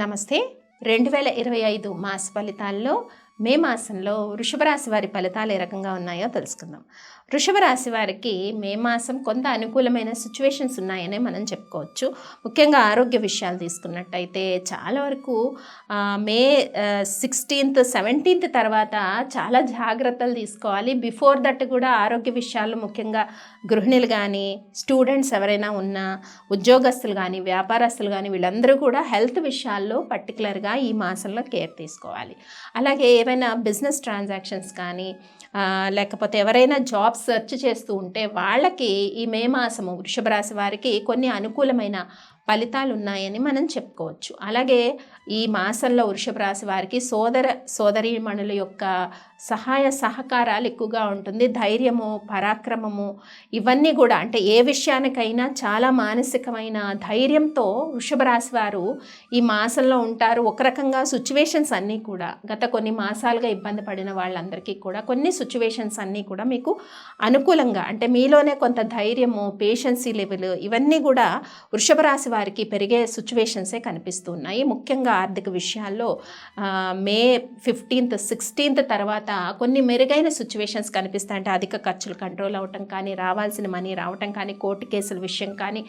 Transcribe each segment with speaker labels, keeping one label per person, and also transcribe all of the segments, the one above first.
Speaker 1: నమస్తే. 2025 మాస ఫలితాల్లో మే మాసంలో వృషభ రాశి వారి ఫలితాలు ఏ రకంగా ఉన్నాయో తెలుసుకుందాం. వృషభ రాశి వారికి మే మాసం కొంత అనుకూలమైన సిచ్యువేషన్స్ ఉన్నాయనే మనం చెప్పుకోవచ్చు. ముఖ్యంగా ఆరోగ్య విషయాలు తీసుకున్నట్టయితే చాలా వరకు మే 16th 17th తర్వాత చాలా జాగ్రత్తలు తీసుకోవాలి. బిఫోర్ దట్ కూడా ఆరోగ్య విషయాలు ముఖ్యంగా గృహిణులు కానీ, స్టూడెంట్స్ ఎవరైనా ఉన్నా, ఉద్యోగస్తులు కానీ, వ్యాపారస్తులు కానీ వీళ్ళందరూ కూడా హెల్త్ విషయాల్లో పర్టికులర్గా ఈ మాసంలో కేర్ తీసుకోవాలి. అలాగే ఏవైనా బిజినెస్ ట్రాన్సాక్షన్స్ కానీ లేకపోతే ఎవరైనా జాబ్ సెర్చ్ చేస్తూ ఉంటే వాళ్ళకి ఈ మే మాసము వృషభ రాశి వారికి కొన్ని అనుకూలమైన ఫలితాలు ఉన్నాయని మనం చెప్పుకోవచ్చు. అలాగే ఈ మాసంలో వృషభ రాశి వారికి సోదరీమణుల యొక్క సహాయ సహకారాలు ఎక్కువగా ఉంటుంది. ధైర్యము, పరాక్రమము ఇవన్నీ కూడా అంటే ఏ విషయానికైనా చాలా మానసికమైన ధైర్యంతో వృషభ రాశి వారు ఈ మాసంలో ఉంటారు. ఒక రకంగా సిచ్యువేషన్స్ అన్నీ కూడా గత కొన్ని మాసాలుగా ఇబ్బంది పడిన వాళ్ళందరికీ కూడా కొన్ని సిచ్యువేషన్స్ అన్నీ కూడా మీకు అనుకూలంగా అంటే మీలోనే కొంత ధైర్యము, పేషెన్సీ లెవెల్ ఇవన్నీ కూడా వృషభ రాశి వారికి పెరిగే సిచ్యువేషన్సే కనిపిస్తున్నాయి. ముఖ్యంగా ఆర్థిక విషయాల్లో మే 15th 16th తర్వాత కొన్ని మెరుగైన సిచ్యువేషన్స్ కనిపిస్తాయి. అంటే అధిక ఖర్చులు కంట్రోల్ అవ్వటం కానీ, రావాల్సిన మనీ రావటం కానీ, కోర్టు కేసుల విషయం కానీ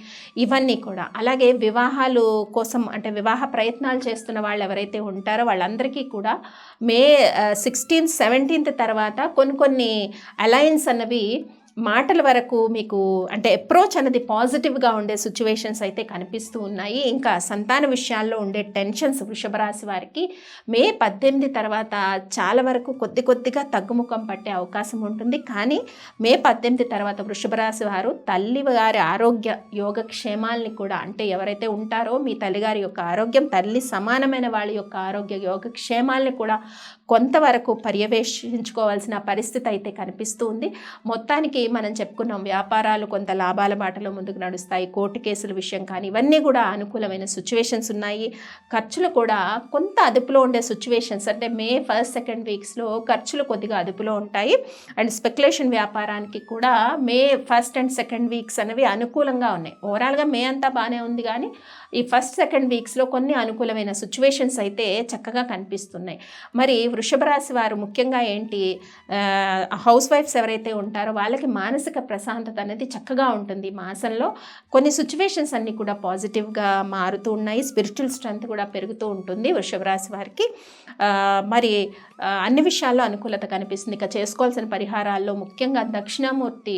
Speaker 1: ఇవన్నీ కూడా. అలాగే వివాహాలు కోసం అంటే వివాహ ప్రయత్నాలు చేస్తున్న వాళ్ళు ఎవరైతే ఉంటారో వాళ్ళందరికీ కూడా మే 16th 17th తర్వాత కొన్ని అలయన్స్ అన్నవి మాటల వరకు మీకు అంటే అప్రోచ్ అనేది పాజిటివ్గా ఉండే సిచ్యువేషన్స్ అయితే కనిపిస్తూ ఉన్నాయి. ఇంకా సంతాన విషయాల్లో ఉండే టెన్షన్స్ వృషభ రాశి వారికి మే 18 తర్వాత చాలా వరకు కొద్దిగా తగ్గుముఖం పట్టే అవకాశం ఉంటుంది. కానీ మే 18 తర్వాత వృషభ రాశి వారు తల్లి గారి ఆరోగ్య యోగక్షేమాల్ని కూడా అంటే ఎవరైతే ఉంటారో మీ తల్లిగారి యొక్క ఆరోగ్యం, తల్లి సమానమైన వాళ్ళ యొక్క ఆరోగ్య యోగక్షేమాల్ని కూడా కొంతవరకు పర్యవేక్షించుకోవాల్సిన పరిస్థితి అయితే కనిపిస్తూ ఉంది. మొత్తానికి మనం చెప్పుకున్నాం వ్యాపారాలు కొంత లాభాల బాటలో ముందుకు నడుస్తాయి. కోర్టు కేసుల విషయం కానీ ఇవన్నీ కూడా అనుకూలమైన సిచ్యువేషన్స్ ఉన్నాయి. ఖర్చులు కూడా కొంత అదుపులో ఉండే సిచ్యువేషన్స్ అంటే మే 1st 2nd వీక్స్లో ఖర్చులు కొద్దిగా అదుపులో ఉంటాయి. అండ్ స్పెక్యులేషన్ వ్యాపారానికి కూడా మే 1st and 2nd వీక్స్ అనేవి అనుకూలంగా ఉన్నాయి. ఓవరాల్గా మే అంతా బాగానే ఉంది కానీ ఈ 1st 2nd వీక్స్లో కొన్ని అనుకూలమైన సిచ్యువేషన్స్ అయితే చక్కగా కనిపిస్తున్నాయి. మరి వృషభ రాశి వారు ముఖ్యంగా ఏంటి హౌస్ వైఫ్స్ ఎవరైతే ఉంటారో వాళ్ళకి మానసిక ప్రశాంతత అనేది చక్కగా ఉంటుంది. మాసంలో కొన్ని సిచ్యువేషన్స్ అన్నీ కూడా పాజిటివ్గా మారుతూ ఉన్నాయి. స్పిరిచువల్ స్ట్రెంగ్త్ కూడా పెరుగుతూ ఉంటుంది వృషభ రాశి వారికి. మరి అన్ని విషయాల్లో అనుకూలత కనిపిస్తుంది. ఇక చేసుకోవాల్సిన పరిహారాల్లో ముఖ్యంగా దక్షిణామూర్తి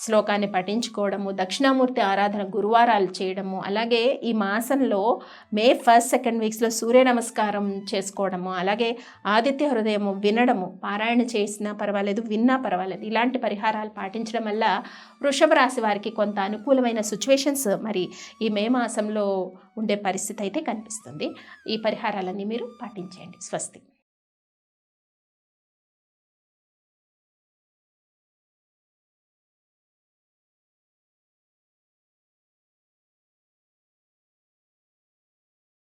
Speaker 1: శ్లోకాన్ని పఠించుకోవడము, దక్షిణామూర్తి ఆరాధన గురువారాలు చేయడము, అలాగే ఈ మాసంలో మే 1st 2nd వీక్స్లో సూర్య నమస్కారం చేసుకోవడము, అలాగే ఆదిత్య హృదయము వినడము, పారాయణ చేసినా పర్వాలేదు, విన్నా పర్వాలేదు, ఇలాంటి పరిహారాలు పాటించడం వల్ల వృషభ రాశి వారికి కొంత అనుకూలమైన సిచ్యువేషన్స్ మరి ఈ మే మాసంలో ఉండే పరిస్థితి అయితే కనిపిస్తుంది. ఈ పరిహారాలన్నీ మీరు పాటించండి. స్వస్తి.